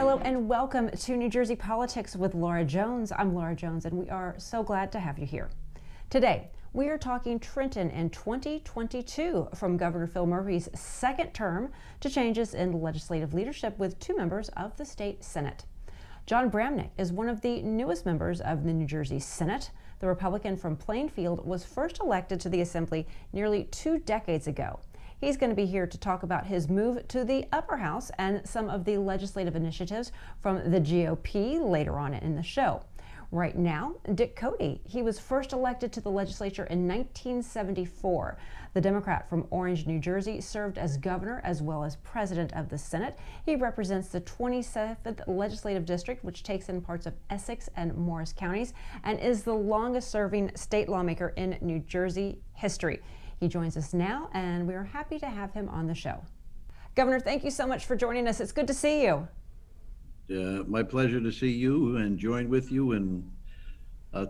Hello and welcome to New Jersey Politics with Laura Jones. I'm Laura Jones and we are so glad to have you here. Today, we are talking Trenton in 2022, from Governor Phil Murphy's second term to changes in legislative leadership with two members of the state Senate. Jon Bramnick is one of the newest members of the New Jersey Senate. The Republican from Plainfield was first elected to the Assembly nearly 2 decades ago. He's going to be here to talk about his move to the upper house and some of the legislative initiatives from the GOP later on in the show. Right now, Dick Codey, he was first elected to the legislature in 1974. The Democrat from Orange, New Jersey, served as governor as well as president of the Senate. He represents the 27th legislative district, which takes in parts of Essex and Morris counties, and is the longest serving state lawmaker in New Jersey history. He joins us now, and we are happy to have him on the show. Governor, thank you so much for joining us. It's good to see you. My pleasure to see you and join with you and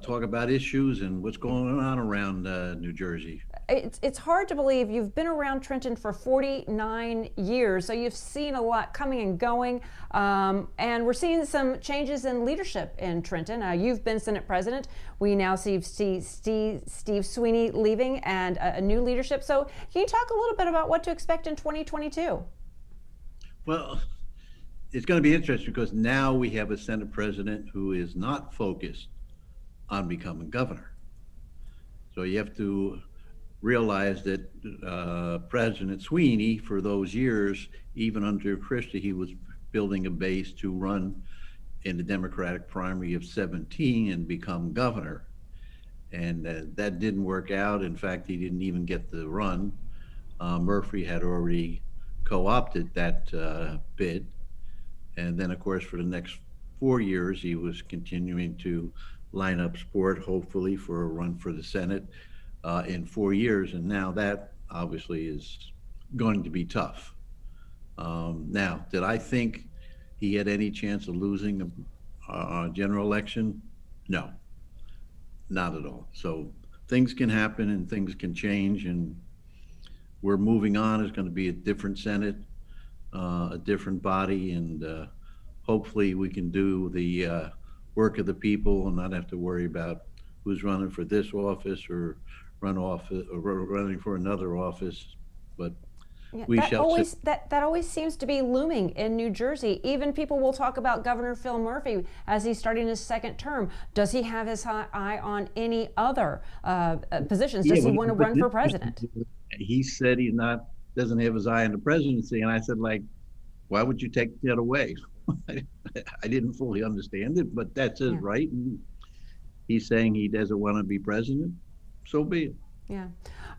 talk about issues and what's going on around New Jersey. It's hard to believe you've been around Trenton for 49 years, so you've seen a lot coming and going, and we're seeing some changes in leadership in Trenton. You've been Senate President. We now see Steve Sweeney leaving and a new leadership. So can you talk a little bit about what to expect in 2022? Well, it's going to be interesting because now we have a Senate President who is not focused on becoming governor. So you have to realize that President Sweeney, for those years, even under Christie, he was building a base to run in the Democratic primary of 17 and become governor. And that didn't work out. In fact, he didn't even get the run. Murphy had already co-opted that bid. And then, of course, for the next 4 years, he was continuing to line up support, hopefully, for a run for the Senate in 4 years. And now that obviously is going to be tough. Now, did I think he had any chance of losing a general election? No, not at all. So things can happen and things can change, and we're moving on. It's going to be a different Senate, a different body, and hopefully we can do the work of the people and not have to worry about who's running for this office or running for another office. But yeah, we that always seems to be looming in New Jersey. Even people will talk about Governor Phil Murphy as he's starting his second term. Does he have his eye on any other positions? Does he want to run for president? He said he doesn't have his eye on the presidency, and I said, like, why would you take that away? I didn't fully understand it, but that's his right. And he's saying he doesn't want to be president, so be it. Yeah.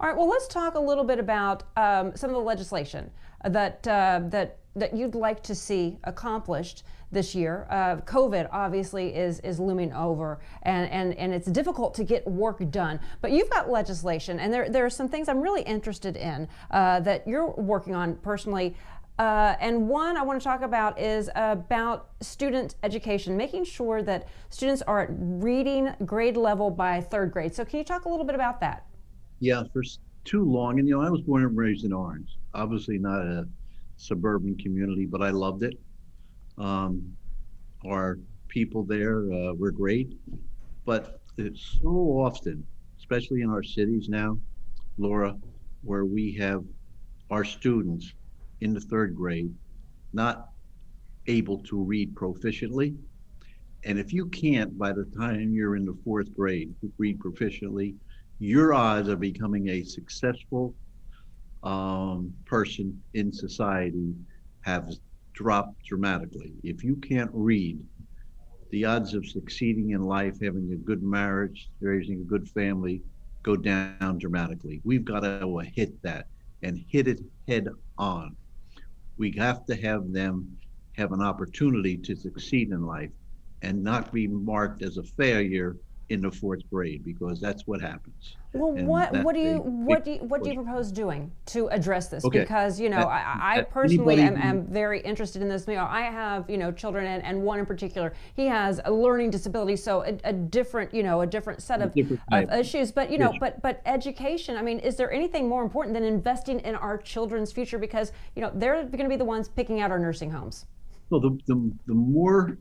All right. Well, let's talk a little bit about some of the legislation that you'd like to see accomplished this year. COVID obviously is looming over, and it's difficult to get work done. But you've got legislation, and there are some things I'm really interested in that you're working on personally. And one I want to talk about is about student education, making sure that students are at reading grade level by 3rd grade. So can you talk a little bit about that? Yeah, for too long, and I was born and raised in Orange, obviously not a suburban community, but I loved it. Our people there were great, but it's so often, especially in our cities now, Laura, where we have our students in the 3rd grade not able to read proficiently. And if you can't, by the time you're in the 4th grade, read proficiently, your odds of becoming a successful person in society have dropped dramatically. If you can't read, the odds of succeeding in life, having a good marriage, raising a good family, go down dramatically. We've got to hit that and hit it head on. We have to have them have an opportunity to succeed in life and not be marked as a failure in the 4th grade, because that's what happens. Well, what do you propose doing to address this? Okay. Because I personally am very interested in this. I have children, and one in particular, he has a learning disability, so a different set of issues. But but education. I mean, is there anything more important than investing in our children's future? Because they're going to be the ones picking out our nursing homes. Well, the more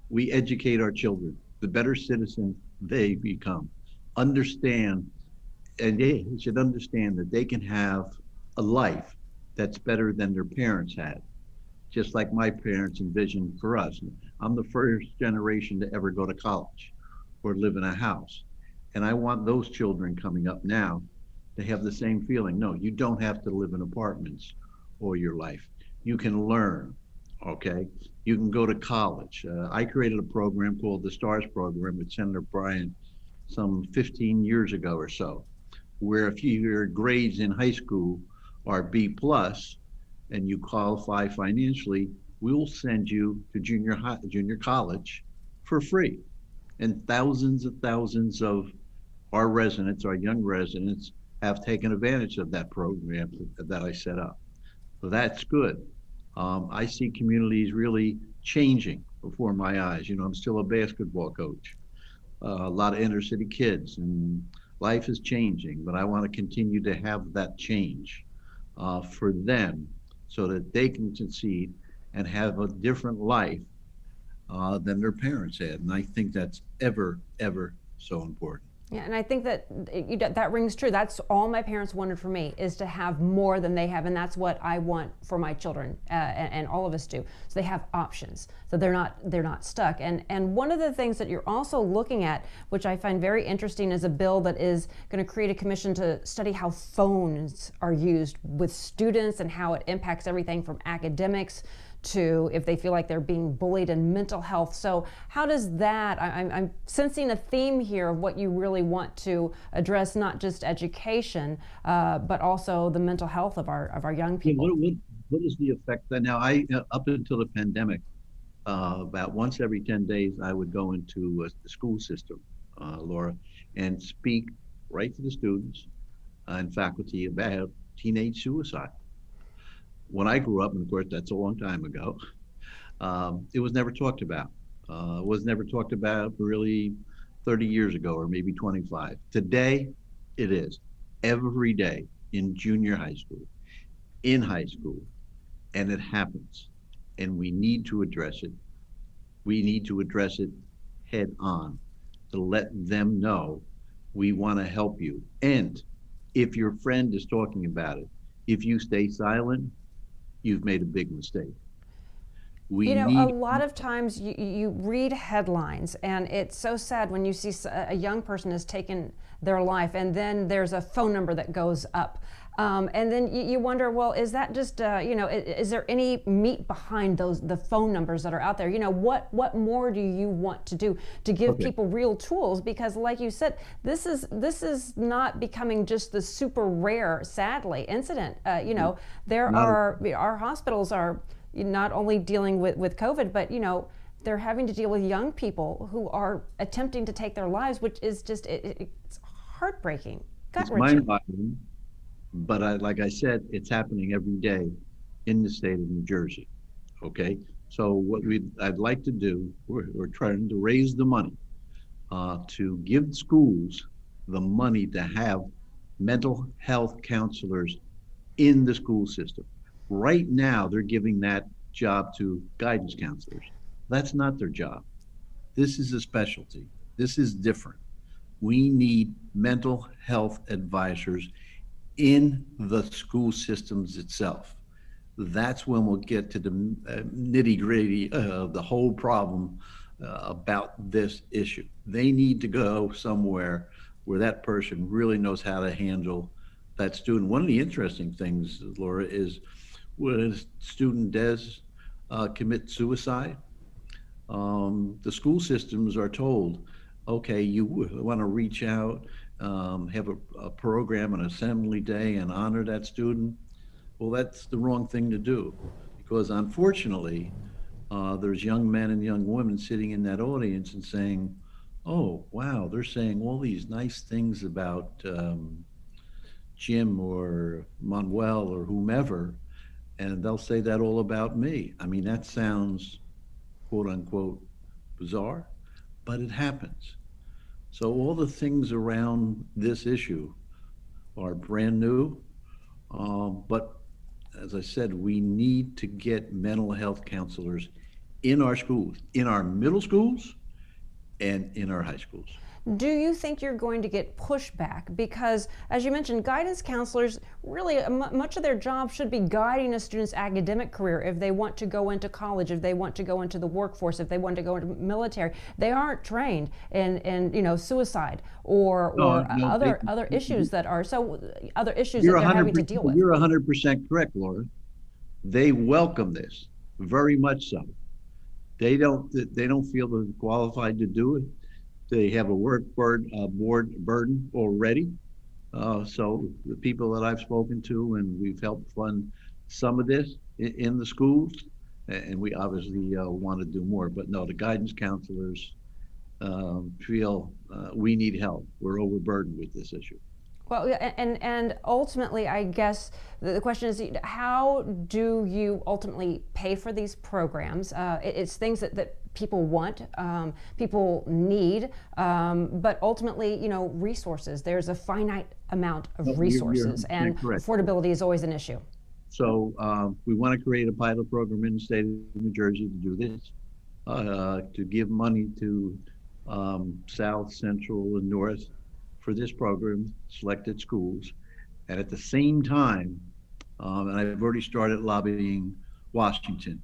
we educate our children, the better citizens they become. Understand, and they should understand that they can have a life that's better than their parents had, just like my parents envisioned for us. I'm the first generation to ever go to college or live in a house. And I want those children coming up now to have the same feeling. No, you don't have to live in apartments all your life. You can learn, okay? You can go to college. I created a program called the STARS program with Senator Bryan some 15 years ago or so, where if your grades in high school are B plus and you qualify financially, we'll send you to junior college for free. And thousands of our residents, our young residents, have taken advantage of that program that I set up. So that's good. I see communities really changing before my eyes. I'm still a basketball coach, a lot of inner city kids, and life is changing, but I want to continue to have that change for them so that they can succeed and have a different life than their parents had. And I think that's ever so important. Yeah, and I think that that rings true. That's all my parents wanted for me, is to have more than they have, and that's what I want for my children, and all of us do. So they have options, so they're not stuck. And one of the things that you're also looking at, which I find very interesting, is a bill that is going to create a commission to study how phones are used with students and how it impacts everything from academics to if they feel like they're being bullied, and mental health. So how does that, I'm sensing a theme here of what you really want to address, not just education, but also the mental health of our young people. What is the effect then? Now, up until the pandemic, about once every 10 days, I would go into the school system, Laura, and speak right to the students and faculty about teenage suicide. When I grew up, and of course that's a long time ago, it was never talked about. It was never talked about really 30 years ago, or maybe 25. Today, it is every day in junior high school, in high school, and it happens. And we need to address it. We need to address it head on to let them know we want to help you. And if your friend is talking about it, if you stay silent, you've made a big mistake. A lot of times you read headlines, and it's so sad when you see a young person has taken their life, and then there's a phone number that goes up. And then you wonder, well, is that just, is there any meat behind the phone numbers that are out there? What more do you want to do to give people real tools? Because like you said, this is not becoming just the super rare, sadly, incident. Our hospitals are not only dealing with COVID, but, they're having to deal with young people who are attempting to take their lives, which is just, it's heartbreaking. It's mind-boggling. But like I said, it's happening every day in the state of New Jersey. Okay, so what I'd like to do, we're trying to raise the money to give schools the money to have mental health counselors in the school system. Right now, they're giving that job to guidance counselors. That's not their job. This is a specialty. This is different. We need mental health advisors in the school systems itself. That's when we'll get to the nitty gritty of the whole problem about this issue. They need to go somewhere where that person really knows how to handle that student. One of the interesting things, Laura, is when a student does commit suicide, the school systems are told, okay, you want to reach out, have a program, an assembly day, and honor that student. Well, that's the wrong thing to do, because unfortunately, there's young men and young women sitting in that audience and saying, oh, wow, they're saying all these nice things about Jim or Manuel or whomever, and they'll say that all about me. I mean, that sounds, quote unquote, bizarre, but it happens. So all the things around this issue are brand new, but as I said, we need to get mental health counselors in our schools, in our middle schools and in our high schools. Do you think you're going to get pushback? Because, as you mentioned, guidance counselors, really much of their job should be guiding a student's academic career if they want to go into college, if they want to go into the workforce, if they want to go into military. They aren't trained in suicide or other issues that are other issues that they're having to deal with. You're 100% correct, Laura. They welcome this very much so. They don't feel they're qualified to do it. They have a work burden already. So the people that I've spoken to, and we've helped fund some of this in the schools, and we obviously want to do more. But no, the guidance counselors feel we need help. We're overburdened with this issue. Well, and ultimately, I guess the question is, how do you ultimately pay for these programs? It's things that people want, people need, but ultimately, resources. There's a finite amount of resources, and affordability is always an issue. So we want to create a pilot program in the state of New Jersey to do this, to give money to South, Central, and North for this program, selected schools. And at the same time, and I've already started lobbying Washington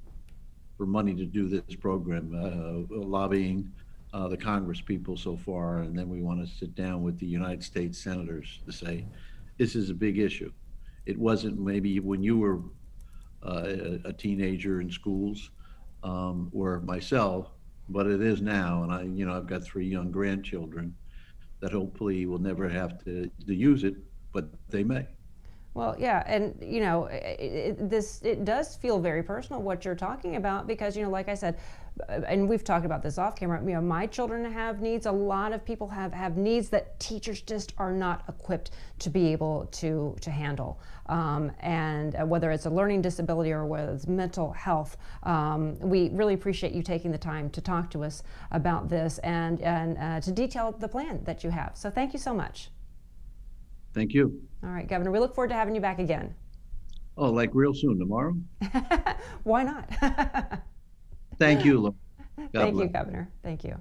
for money to do this program, lobbying the Congress people so far, and then we want to sit down with the United States senators to say, this is a big issue. It wasn't maybe when you were a teenager in schools, or myself, but it is now. And I've got 3 young grandchildren that hopefully will never have to use it, but they may. Well, yeah, and it does feel very personal what you're talking about, because like I said, and we've talked about this off camera. My children have needs. A lot of people have needs that teachers just are not equipped to be able to handle. And whether it's a learning disability or whether it's mental health, we really appreciate you taking the time to talk to us about this and to detail the plan that you have. So thank you so much. Thank you. All right, Governor, we look forward to having you back again. Oh, like real soon, tomorrow? Why not? Thank you, Laura. Thank you, Governor. Thank you.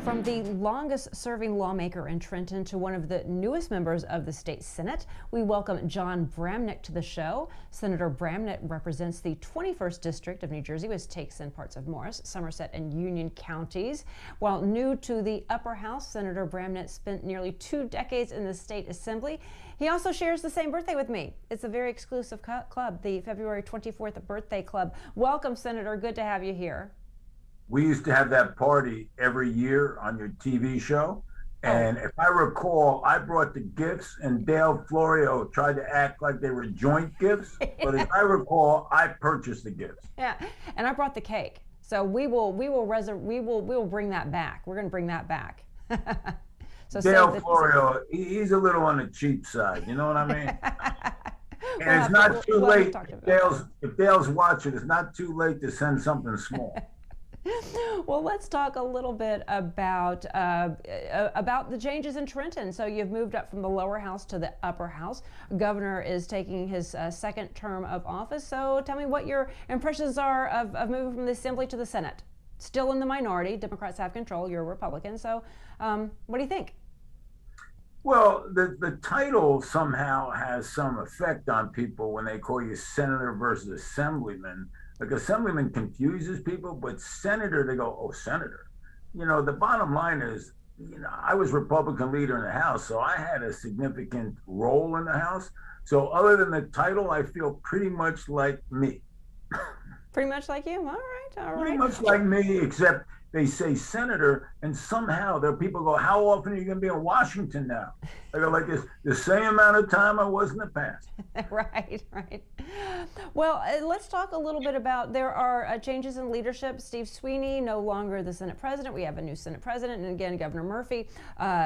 From the longest serving lawmaker in Trenton to one of the newest members of the state Senate, we welcome Jon Bramnick to the show. Senator Bramnick represents the 21st District of New Jersey, which takes in parts of Morris, Somerset, and Union counties. While new to the upper house, Senator Bramnick spent nearly 2 decades in the state assembly. He also shares the same birthday with me. It's a very exclusive club, the February 24th birthday club. Welcome, Senator. Good to have you here. We used to have that party every year on your TV show. And if I recall, I brought the gifts and Dale Florio tried to act like they were joint gifts. But if I recall, I purchased the gifts. Yeah, and I brought the cake. So we will bring that back. We're going to bring that back. So Dale Florio, he's a little on the cheap side. You know what I mean? And it's not too late. If Dale's watching, it's not too late to send something small. Well, let's talk a little bit about the changes in Trenton. So you've moved up from the lower house to the upper house. Governor is taking his second term of office. So tell me what your impressions are of moving from the Assembly to the Senate. Still in the minority. Democrats have control. You're a Republican. So what do you think? Well, the title somehow has some effect on people when they call you senator versus assemblyman. Like assemblyman confuses people, but senator, they go, oh, senator. The bottom line is, I was Republican leader in the House, so I had a significant role in the House. So other than the title, I feel pretty much like me. Pretty much like you? All right. Pretty much like me, except they say senator, and somehow there are people who go, how often are you going to be in Washington now? I go like this, the same amount of time I was in the past. Right. Well, let's talk a little bit about, there are changes in leadership. Steve Sweeney, no longer the Senate president. We have a new Senate president. And again, Governor Murphy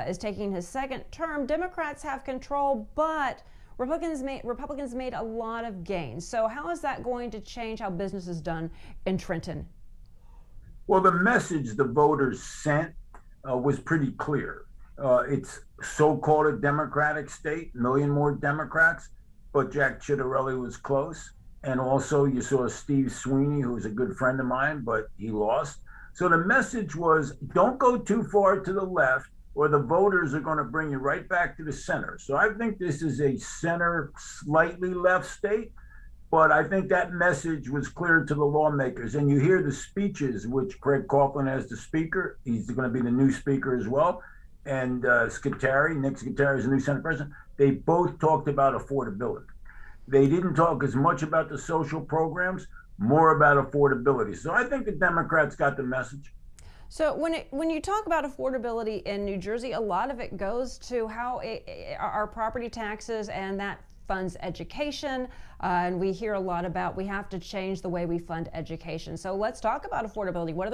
is taking his second term. Democrats have control, but Republicans made a lot of gains. So how is that going to change how business is done in Trenton? Well, the message the voters sent was pretty clear. It's so-called a Democratic state, a million more Democrats, but Jack Ciattarelli was close. And also you saw Steve Sweeney, who was a good friend of mine, but he lost. So the message was, don't go too far to the left or the voters are going to bring you right back to the center. So I think this is a center, slightly left state, but I think that message was clear to the lawmakers. And you hear the speeches, which Craig Coughlin as the speaker, he's going to be the new speaker as well. And Nick Scuteri is the new Senate president. They both talked about affordability. They didn't talk as much about the social programs, more about affordability. So I think the Democrats got the message. So when you talk about affordability in New Jersey, a lot of it goes to how our property taxes, and that funds education. And we hear a lot about we have to change the way we fund education. So let's talk about affordability. What would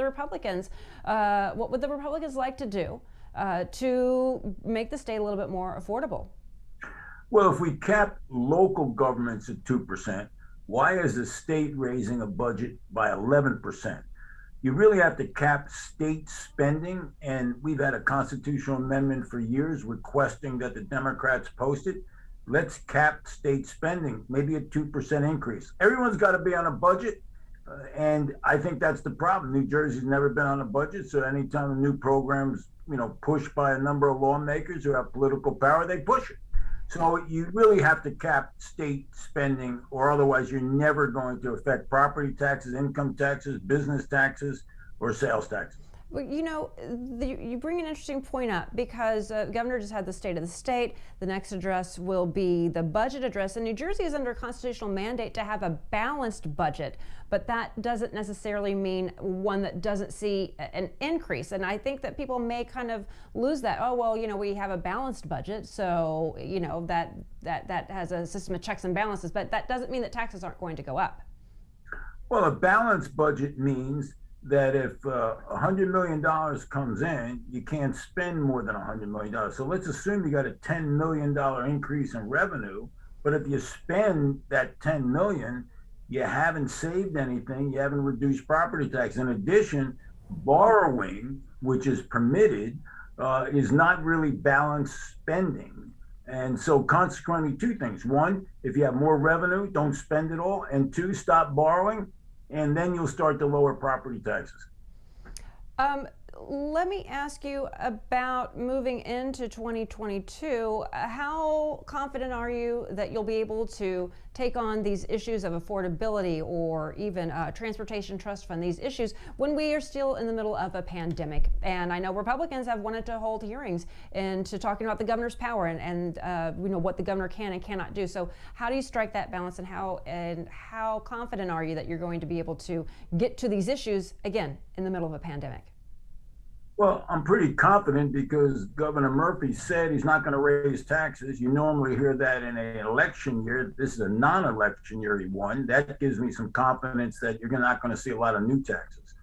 the Republicans like to do to make the state a little bit more affordable? Well, if we cap local governments at 2%, why is the state raising a budget by 11%? You really have to cap state spending, and we've had a constitutional amendment for years requesting that the Democrats post it. Let's cap state spending, maybe a 2% increase. Everyone's got to be on a budget, and I think that's the problem. New Jersey's never been on a budget, so anytime a new program's pushed by a number of lawmakers who have political power, they push it. So you really have to cap state spending, or otherwise you're never going to affect property taxes, income taxes, business taxes, or sales taxes. Well, you bring an interesting point up, because the governor just had the State of the State. The next address will be the budget address. And New Jersey is under a constitutional mandate to have a balanced budget, but that doesn't necessarily mean one that doesn't see an increase. And I think that people may kind of lose that. Oh, well, we have a balanced budget, so that has a system of checks and balances, but that doesn't mean that taxes aren't going to go up. Well, a balanced budget means that if $100 million comes in, you can't spend more than $100 million. So let's assume you got a $10 million increase in revenue, but if you spend that $10 million, you haven't saved anything, you haven't reduced property tax. In addition, borrowing, which is permitted, is not really balanced spending. And so consequently, two things. One, if you have more revenue, don't spend it all. And two, stop borrowing, and then you'll start to lower property taxes. Let me ask you about moving into 2022. How confident are you that you'll be able to take on these issues of affordability, or even transportation trust fund, these issues, when we are still in the middle of a pandemic? And I know Republicans have wanted to hold hearings into talking about the governor's power and what the governor can and cannot do. So how do you strike that balance, and how confident are you that you're going to be able to get to these issues again in the middle of a pandemic? Well, I'm pretty confident because Governor Murphy said he's not going to raise taxes. You normally hear that in an election year. This is a non-election year he won. That gives me some confidence that you're not going to see a lot of new taxes.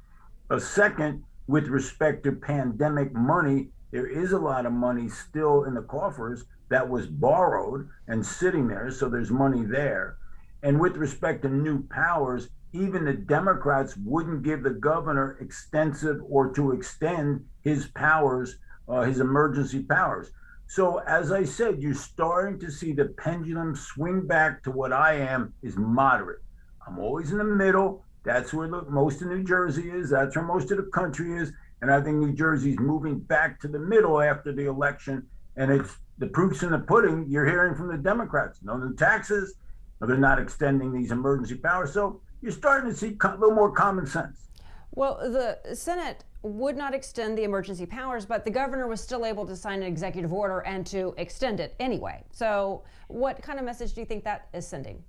Second, with respect to pandemic money, there is a lot of money still in the coffers that was borrowed and sitting there, so there's money there. And with respect to new powers, even the Democrats wouldn't give the governor extensive or to extend his powers, his emergency powers. So as I said, you're starting to see the pendulum swing back to what I am is moderate. I'm always in the middle. That's where most of New Jersey is. That's where most of the country is. And I think New Jersey's moving back to the middle after the election. And it's the proof's in the pudding. You're hearing from the Democrats. No new taxes. No, they're not extending these emergency powers. So you're starting to see a little more common sense. Well, the Senate would not extend the emergency powers, but the governor was still able to sign an executive order and to extend it anyway. So what kind of message do you think that is sending?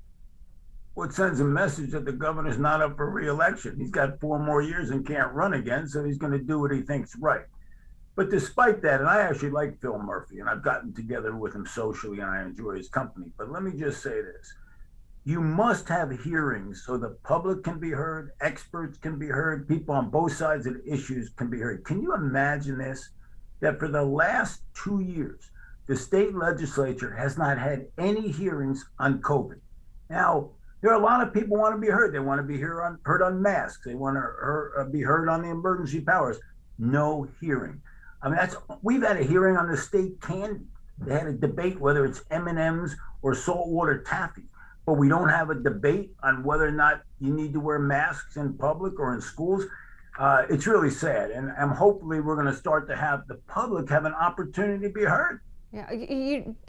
Well, it sends a message that the governor's not up for re-election. He's got 4 more years and can't run again, so he's going to do what he thinks right. But despite that, and I actually like Phil Murphy, and I've gotten together with him socially, and I enjoy his company. But let me just say this. You must have hearings so the public can be heard, experts can be heard, people on both sides of the issues can be heard. Can you imagine this? That for the last 2 years, the state legislature has not had any hearings on COVID. Now, There are a lot of people want to be heard. They want to be heard on masks. They want to be heard on the emergency powers. No hearing. I mean, we've had a hearing on the state candy. They had a debate whether it's M&Ms or saltwater taffy, but we don't have a debate on whether or not you need to wear masks in public or in schools. It's really sad, and hopefully we're going to start to have the public have an opportunity to be heard. Yeah,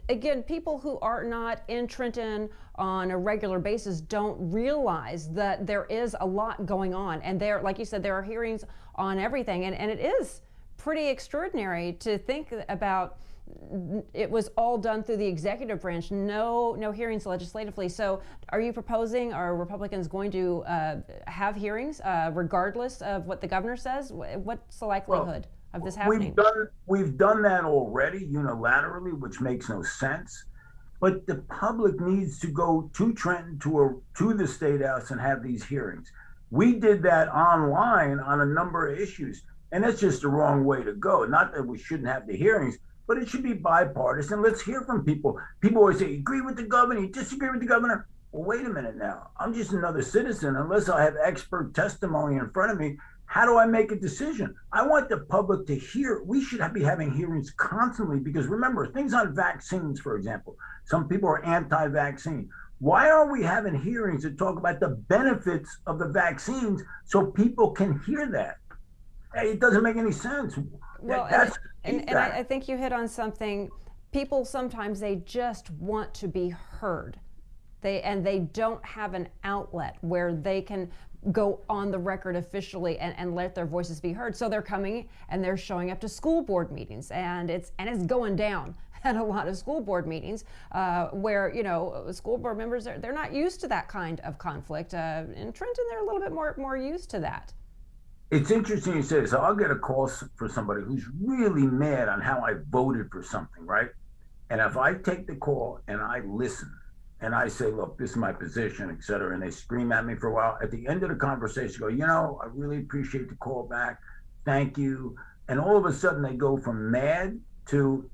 again, people who are not in Trenton on a regular basis don't realize that there is a lot going on. And there, like you said, there are hearings on everything. And it is pretty extraordinary to think about. It was all done through the executive branch, no hearings legislatively. So are you proposing, are Republicans going to have hearings regardless of what the governor says? What's the likelihood of this happening? We've done that already unilaterally, which makes no sense. But the public needs to go to Trenton, to the State House, and have these hearings. We did that online on a number of issues, and that's just the wrong way to go. Not that we shouldn't have the hearings, but it should be bipartisan. Let's hear from people. People always say, agree with the governor, you disagree with the governor. Well, wait a minute now. I'm just another citizen. Unless I have expert testimony in front of me, how do I make a decision? I want the public to hear. We should be having hearings constantly, because remember, things on vaccines, for example, some people are anti-vaccine. Why are we having hearings to talk about the benefits of the vaccines so people can hear that? It doesn't make any sense. Well, and I think you hit on something. People sometimes, they just want to be heard. They don't have an outlet where they can go on the record officially and let their voices be heard. So they're coming and they're showing up to school board meetings, and it's going down at a lot of school board meetings where school board members they're not used to that kind of conflict. In Trenton, they're a little bit more used to that. It's interesting you say this. So I'll get a call for somebody who's really mad on how I voted for something, right? And if I take the call and I listen and I say, look, this is my position, et cetera, and they scream at me for a while, at the end of the conversation, go, I really appreciate the call back. Thank you. And all of a sudden they go from mad to,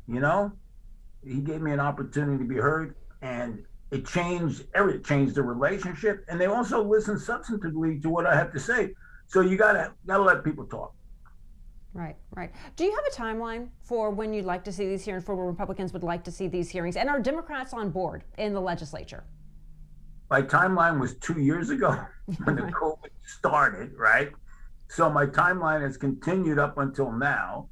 he gave me an opportunity to be heard, and it changed the relationship. And they also listen substantively to what I have to say. So you gotta let people talk. Right. Do you have a timeline for when you'd like to see these hearings, for when Republicans would like to see these hearings? And are Democrats on board in the legislature? My timeline was 2 years ago when the COVID started, right? So my timeline has continued up until now.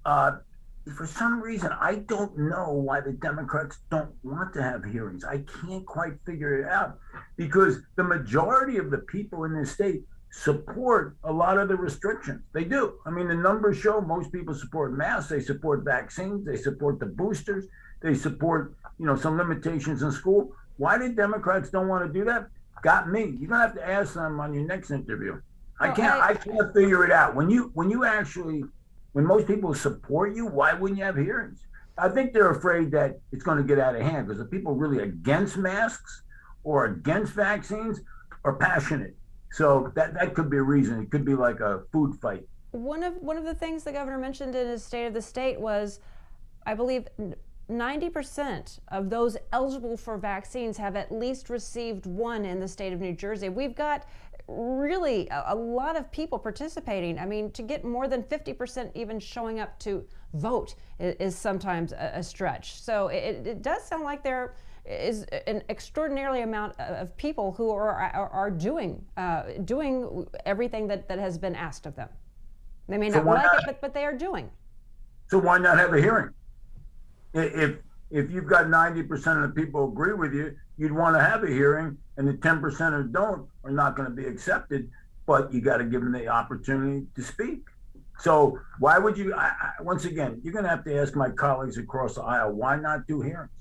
For some reason, I don't know why the Democrats don't want to have hearings. I can't quite figure it out, because the majority of the people in this state support a lot of the restrictions. They do. I mean, the numbers show most people support masks, they support vaccines, they support the boosters, they support, some limitations in school. Why did Democrats don't want to do that? Got me. You're gonna have to ask them on your next interview. I can't figure it out. When most people support you, why wouldn't you have hearings? I think they're afraid that it's going to get out of hand, because the people really against masks or against vaccines are passionate. So that could be a reason. It could be like a food fight. One of the things the governor mentioned in his State of the State was, I believe, 90% of those eligible for vaccines have at least received one in the state of New Jersey. We've got really a lot of people participating. I mean, to get more than 50% even showing up to vote is sometimes a stretch. So it does sound like there is an extraordinary amount of people who are doing everything that has been asked of them. They may not like it, but they are doing. So why not have a hearing? If you've got 90% of the people agree with you, you'd want to have a hearing, and the 10% who don't are not going to be accepted, but you got to give them the opportunity to speak. So why would you, once again, you're going to have to ask my colleagues across the aisle, why not do hearings?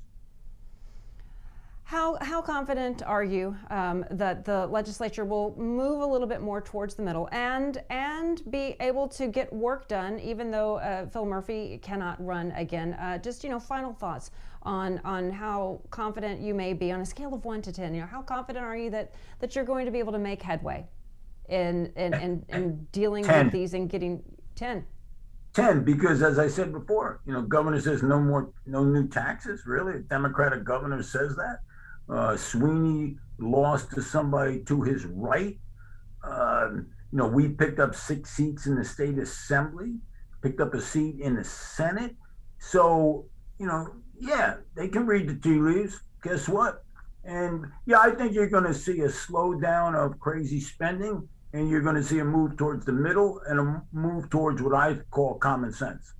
How confident are you that the legislature will move a little bit more towards the middle and be able to get work done, even though Phil Murphy cannot run again? Just final thoughts on how confident you may be on a scale of 1 to 10. How confident are you that you're going to be able to make headway in dealing 10. with these and getting 10? 10, because as I said before, governor says no new taxes. Really, a Democratic governor says that. Sweeney lost to somebody to his right. We picked up 6 seats in the state assembly, picked up a seat in the Senate. So, yeah, they can read the tea leaves. Guess what? And yeah, I think you're going to see a slowdown of crazy spending, and you're going to see a move towards the middle and a move towards what I call common sense.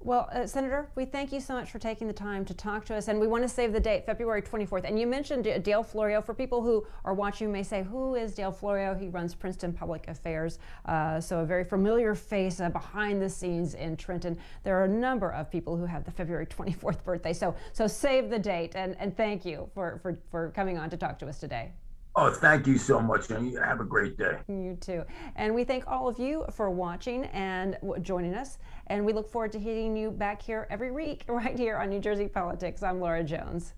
Well, Senator, we thank you so much for taking the time to talk to us, and we want to save the date, February 24th. And you mentioned Dale Florio. For people who are watching, may say, who is Dale Florio? He runs Princeton Public Affairs, so a very familiar face behind the scenes in Trenton. There are a number of people who have the February 24th birthday, so save the date, and thank you for coming on to talk to us today. Oh, thank you so much, and you have a great day. You too. And we thank all of you for watching and joining us. And we look forward to hitting you back here every week right here on New Jersey Politics. I'm Laura Jones.